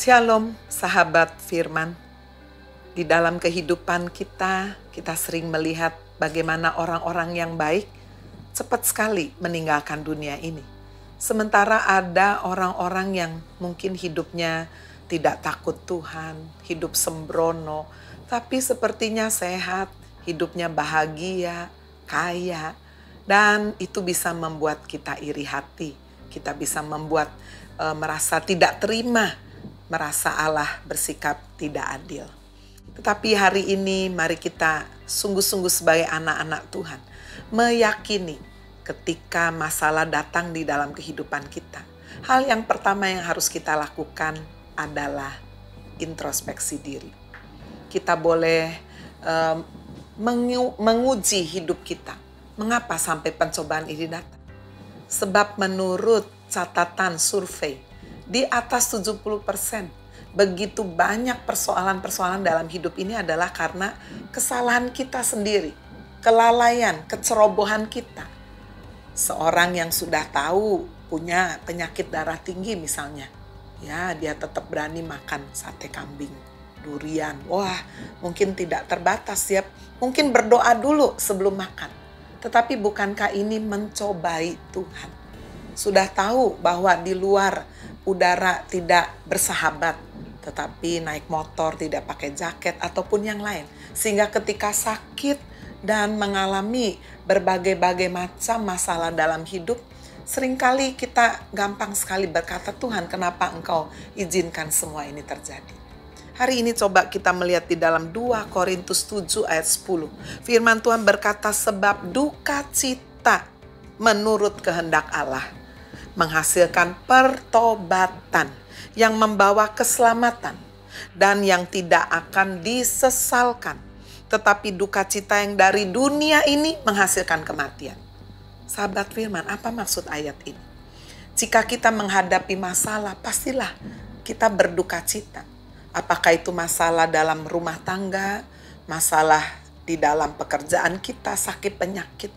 Shalom sahabat firman. Di dalam kehidupan kita sering melihat bagaimana orang-orang yang baik cepat sekali meninggalkan dunia ini. Sementara ada orang-orang yang mungkin hidupnya tidak takut Tuhan, hidup sembrono, tapi sepertinya sehat, hidupnya bahagia, kaya, dan itu bisa membuat kita iri hati. Kita bisa membuat merasa tidak terima, merasa Allah bersikap tidak adil. Tetapi hari ini mari kita sungguh-sungguh sebagai anak-anak Tuhan meyakini ketika masalah datang di dalam kehidupan kita, hal yang pertama yang harus kita lakukan adalah introspeksi diri. Kita boleh menguji hidup kita. Mengapa sampai pencobaan ini datang? Sebab menurut catatan survei, di atas 70% begitu banyak persoalan-persoalan dalam hidup ini adalah karena kesalahan kita sendiri, kelalaian, kecerobohan kita. Seorang yang sudah tahu punya penyakit darah tinggi misalnya, ya dia tetap berani makan sate kambing, durian. Wah, mungkin tidak terbatas ya, mungkin berdoa dulu sebelum makan. Tetapi bukankah ini mencobai Tuhan? Sudah tahu bahwa di luar udara tidak bersahabat, tetapi naik motor tidak pakai jaket ataupun yang lain. Sehingga ketika sakit dan mengalami berbagai-bagai macam masalah dalam hidup, seringkali kita gampang sekali berkata, Tuhan kenapa Engkau izinkan semua ini terjadi? Hari ini coba kita melihat di dalam 2 Korintus 7 ayat 10. Firman Tuhan berkata, sebab duka cita menurut kehendak Allah menghasilkan pertobatan yang membawa keselamatan dan yang tidak akan disesalkan. Tetapi duka cita yang dari dunia ini menghasilkan kematian. Sahabat firman, apa maksud ayat ini? Jika kita menghadapi masalah, pastilah kita berduka cita. Apakah itu masalah dalam rumah tangga, masalah di dalam pekerjaan kita, sakit penyakit.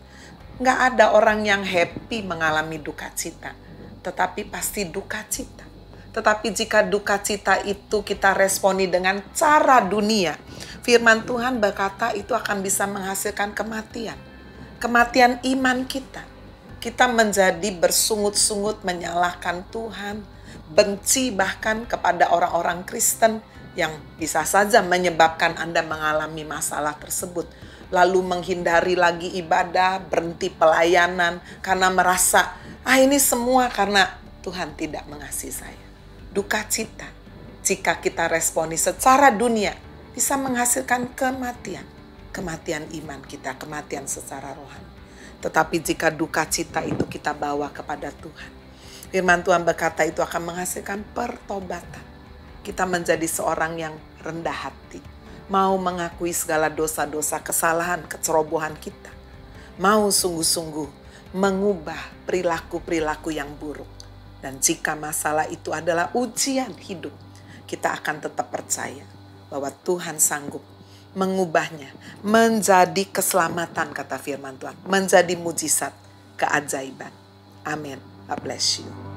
Nggak ada orang yang happy mengalami duka cita, tetapi pasti duka cita. Tetapi jika duka cita itu kita responi dengan cara dunia, firman Tuhan berkata itu akan bisa menghasilkan kematian. Kematian iman kita. Kita menjadi bersungut-sungut menyalahkan Tuhan, benci bahkan kepada orang-orang Kristen yang bisa saja menyebabkan Anda mengalami masalah tersebut. Lalu menghindari lagi ibadah, berhenti pelayanan karena merasa, ini semua karena Tuhan tidak mengasihi saya. Duka cita, jika kita responi secara dunia, bisa menghasilkan kematian. Kematian iman kita, kematian secara rohani. Tetapi jika duka cita itu kita bawa kepada Tuhan, firman Tuhan berkata itu akan menghasilkan pertobatan. Kita menjadi seorang yang rendah hati, mau mengakui segala dosa-dosa, kesalahan, kecerobohan kita. Mau sungguh-sungguh mengubah perilaku-perilaku yang buruk. Dan jika masalah itu adalah ujian hidup, kita akan tetap percaya bahwa Tuhan sanggup mengubahnya menjadi keselamatan, kata firman Tuhan. Menjadi mujizat, keajaiban. Amin. God bless you.